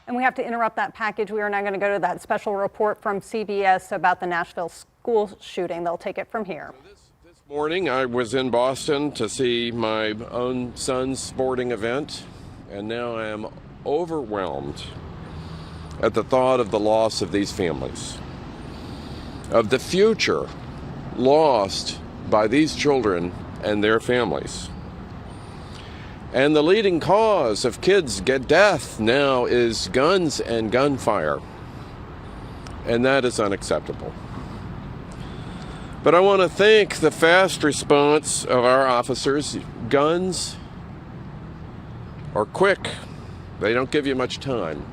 And we have to interrupt that package. We are now going to go to that special report from CBS about the Nashville school shooting. They'll take it from here. This morning I was in Boston to see my own son's sporting event, and now I am overwhelmed at the thought of the loss of these families, of the future lost by these children and their families. And the leading cause of kids' death now is guns and gunfire. And that is unacceptable. But I want to thank the fast response of our officers. Guns are quick. They don't give you much time.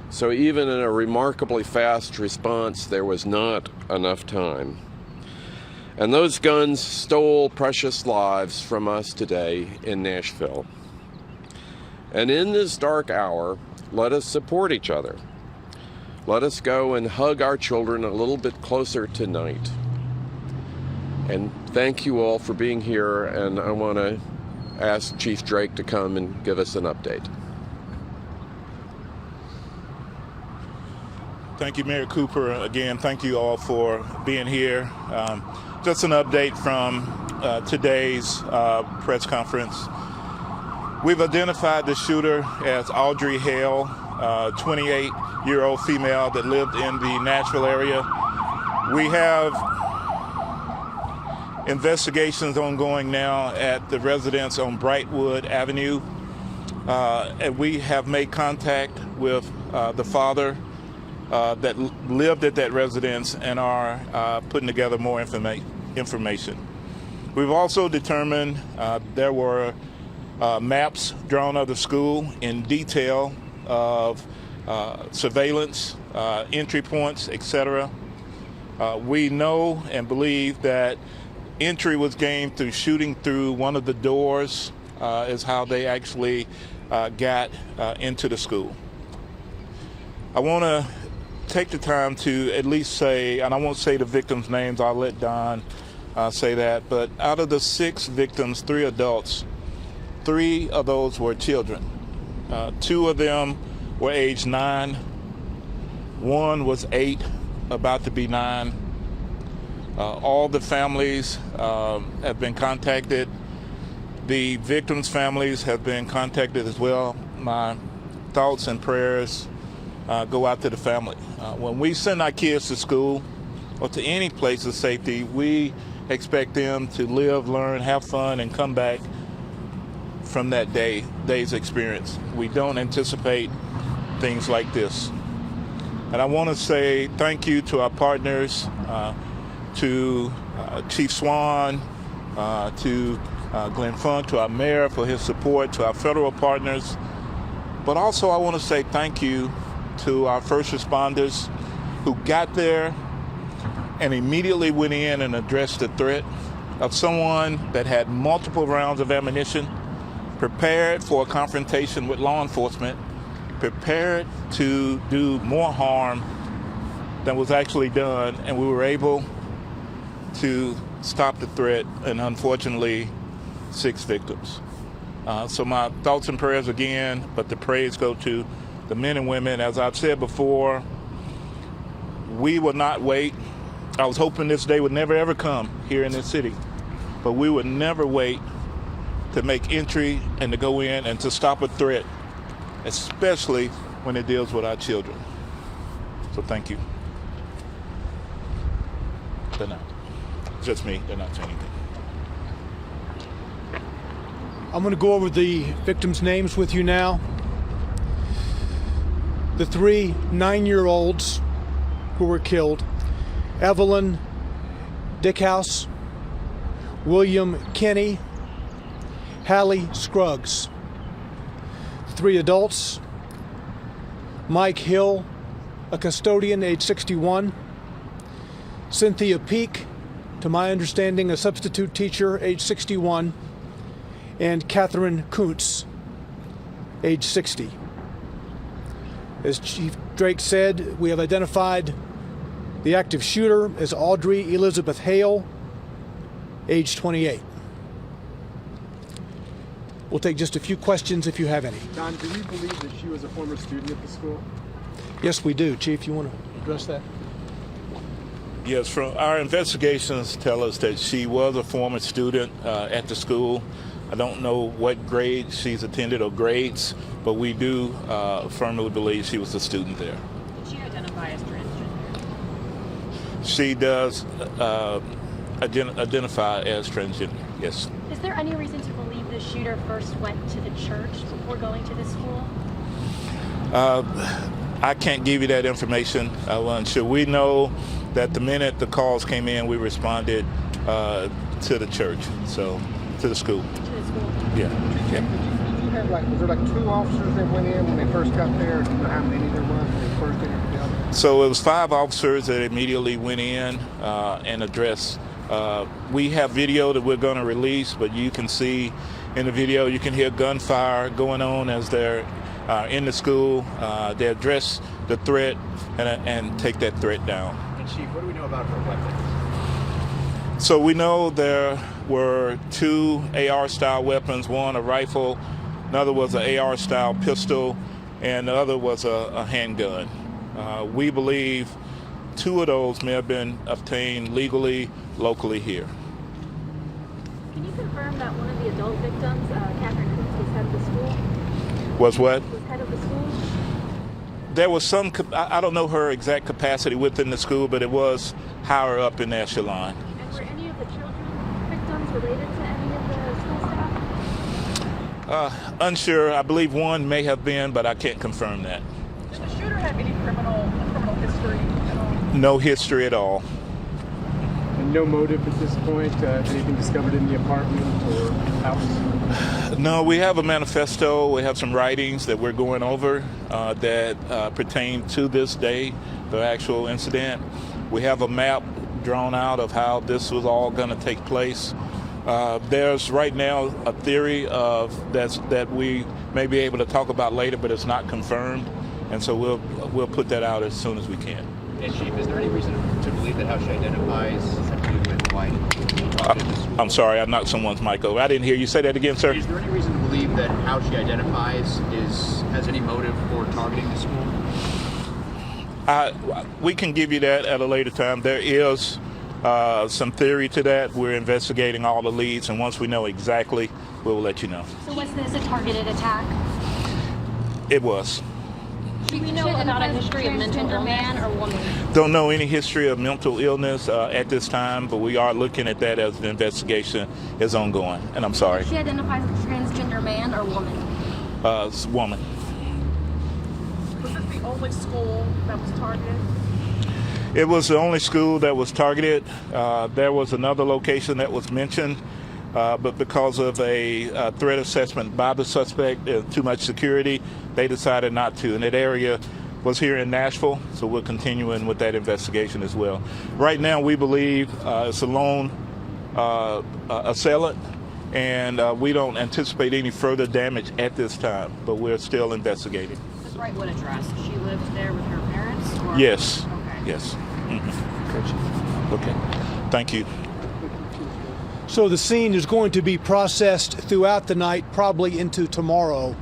So even in a remarkably fast response, there was not enough time. And those guns stole precious lives from us today in Nashville. And in this dark hour, let us support each other. Let us go and hug our children a little bit closer tonight. And thank you all for being here, and I want to ask Chief Drake to come and give us an update. Thank you, Mayor Cooper. Again, thank you all for being here. Just an update from today's press conference. We've identified the shooter as Audrey Hale, a 28-year-old female that lived in the Nashville area. We have investigations ongoing now at the residence on Brightwood Avenue. And we have made contact with the father that lived at that residence and are putting together more information. We've also determined there were maps drawn of the school in detail of surveillance, entry points, etc. We know and believe that entry was gained through shooting through one of the doors is how they actually got into the school. I want to take the time to at least say, and I won't say the victims' names, I'll let Don say that, but out of the 6 victims, 3 adults, 3 of those were children. 2 of them were age 9. 1 was 8, about to be 9. All the families have been contacted. The victims' families have been contacted as well. My thoughts and prayers go out to the family. When we send our kids to school or to any place of safety, we expect them to live, learn, have fun, and come back from that day's experience. We don't anticipate things like this. And I want to say thank you to our partners, to Chief Swan, to Glenn Funk, to our mayor for his support, to our federal partners. But also I want to say thank you to our first responders who got there and immediately went in and addressed the threat of someone that had multiple rounds of ammunition, prepared for a confrontation with law enforcement, prepared to do more harm than was actually done, and we were able to stop the threat, and unfortunately 6 victims. So my thoughts and prayers again, but the praise go to the men and women. As I've said before, we will not wait. I was hoping this day would never ever come here in this city, but we would never wait to make entry and to go in and to stop a threat, especially when it deals with our children. So thank you. They're not. Just me, they're not saying anything. I'm going to go over the victims' names with you now. The 3 9-year-olds who were killed: Evelyn Dickhouse, William Kenny, Hallie Scruggs. 3 adults: Mike Hill, a custodian, age 61, Cynthia Peak, to my understanding, a substitute teacher, age 61, and Catherine Kuntz, age 60. As Chief Drake said, we have identified the active shooter as Audrey Elizabeth Hale, age 28. We'll take just a few questions if you have any. Don, do you believe that she was a former student at the school? Yes, we do. Chief, you want to address that? Yes, from our investigations tell us that she was a former student at the school. I don't know what grade she's attended or grades, but we do firmly believe she was a student there. Did she identify as transgender? She does identify as transgender, yes. Is there any reason to believe the shooter first went to the church before going to the school? I can't give you that information. I'm unsure. We know that the minute the calls came in, we responded to the church, so to the school. To the school? Yeah. Did you have was there like 2 officers that went in when they first got there? Do you know how many there was when they first entered the building? So it was 5 officers that immediately went in and addressed. We have video that we're going to release, but you can see in the video, you can hear gunfire going on as they're in the school. They address the threat and take that threat down. And Chief, what do we know about her weapons? So we know there were 2 AR-style weapons, one a rifle, another was an AR-style pistol, and the other was a handgun. We believe 2 of those may have been obtained legally, locally here. Can you confirm that one of the adult victims, Catherine Coombs, was head of the school? Was what? Was head of the school? There was some, I don't know her exact capacity within the school, but it was higher up in the echelon. And were any of the children victims related to any of the school staff? Unsure. I believe one may have been, but I can't confirm that. Did the shooter have any criminal history at all? No history at all. And no motive at this point? Anything discovered in the apartment or house? No, we have a manifesto. We have some writings that we're going over that pertain to this day, the actual incident. We have a map drawn out of how this was all going to take place. There's right now a theory of that we may be able to talk about later, but it's not confirmed, and so we'll put that out as soon as we can. And Chief, is there any reason to believe that how she identifies has to do with why she talked in the school? I'm sorry, I knocked someone's mic over. I didn't hear you say that again, sir. Is there any reason to believe that how she identifies has any motive for targeting the school? We can give you that at a later time. There is some theory to that. We're investigating all the leads, and once we know exactly, we'll let you know. So was this a targeted attack? It was. Do we know about a history of mental illness? Man or woman? Don't know any history of mental illness at this time, but we are looking at that as the investigation is ongoing. And I'm sorry. She identifies as a transgender man or woman? Woman. Was this the only school that was targeted? It was the only school that was targeted. There was another location that was mentioned, but because of a threat assessment by the suspect, too much security, they decided not to. And that area was here in Nashville, so we're continuing with that investigation as well. Right now, we believe it's a lone assailant, and we don't anticipate any further damage at this time, but we're still investigating. This Brightwood address, she lived there with her parents? Or? Yes. Okay. Yes. Mm-hmm. Okay. Thank you. So the scene is going to be processed throughout the night, probably into tomorrow.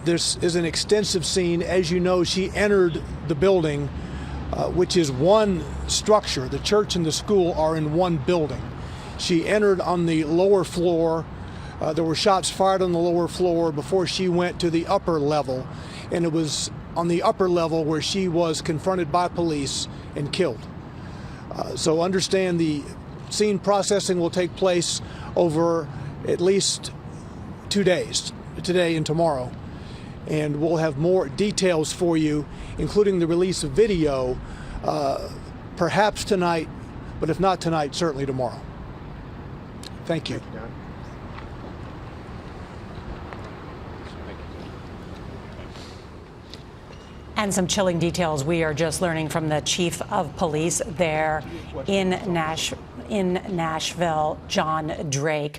This is an extensive scene. As you know, she entered the building, which is one structure. The church and the school are in one building. She entered on the lower floor. There were shots fired on the lower floor before she went to the upper level. And it was on the upper level where she was confronted by police and killed. So understand the scene processing will take place over at least 2 days, today and tomorrow. And we'll have more details for you, including the release of video, perhaps tonight, but if not tonight, certainly tomorrow. Thank you. And some chilling details we are just learning from the chief of police there in Nashville, John Drake.